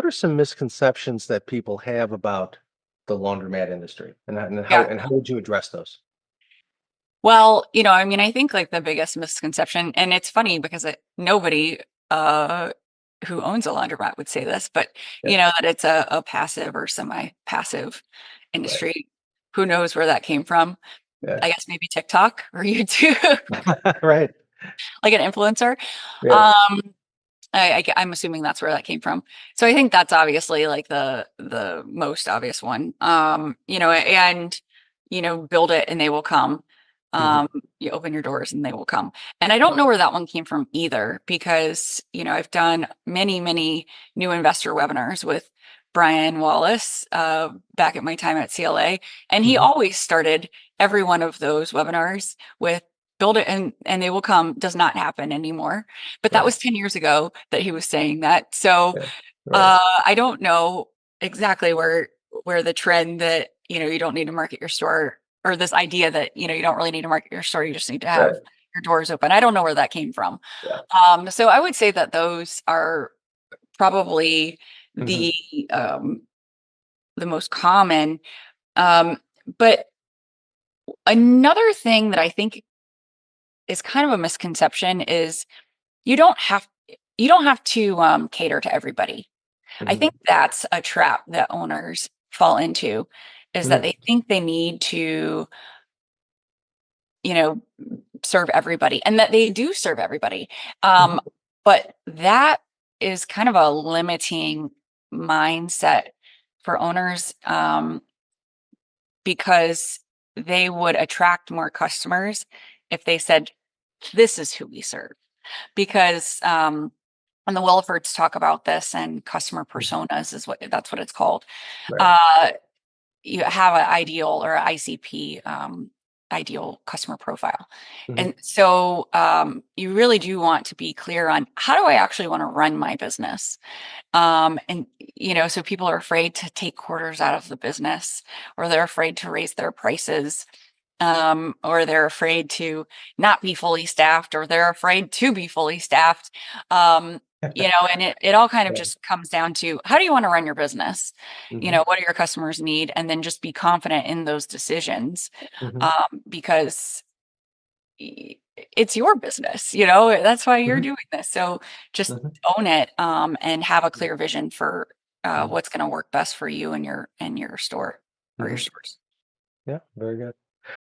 are some misconceptions that people have about the laundromat industry, and how Yeah. and how would you address those? Well, I mean, I think like the biggest misconception, and it's funny because nobody uh, who owns a laundromat would say this, but Yeah, that it's a passive or semi-passive right. industry. Who knows where that came from? Yeah, I guess maybe TikTok or YouTube, right. like an influencer. Yeah. Um, I'm assuming that's where that came from. So I think that's obviously like the most obvious one. And build it and they will come. Hmm. Um, you open your doors and they will come. And I don't know where that one came from either, because I've done many, many new investor webinars with Brian Wallace back at my time at CLA, and he Hmm. always started every one of those webinars with build it and they will come. Does not happen anymore, but that Right. was 10 years ago that he was saying that. So Yeah. Right. I don't know exactly where the trend that, you don't need to market your store, or this idea that, you don't really need to market your store, you just need to Right. have your doors open. I don't know where that came from. Yeah. So I would say that those are probably Hmm. the um, the most common. Um, but another thing that I think is kind of a misconception is you don't have you don't have to cater to everybody. I Hmm. think that's a trap that owners fall into, is that Hmm. they think they need to, you know, serve everybody, and that they do serve everybody. Um, Hmm. but that is kind of a limiting mindset for owners, because they would attract more customers if they said, "This is who we serve." Because and the Williford's talk about this, and customer personas is that's what it's called. Right. Uh, you have an ideal or ICP, ideal customer profile. Hmm. And so you really do want to be clear on, how do I actually want to run my business? And, so people are afraid to take quarters out of the business, or they're afraid to raise their prices, or they're afraid to not be fully staffed, or they're afraid to be fully staffed. And it all kind of Right. just comes down to, how do you want to run your business? Hmm. What do your customers need? And then just be confident in those decisions, Hmm. because it's your business, that's why you're Hmm. doing this. So just Hmm. own it, and have a clear vision for Hmm. what's going to work best for you and your store, or your Hmm. stores. Yeah, very good.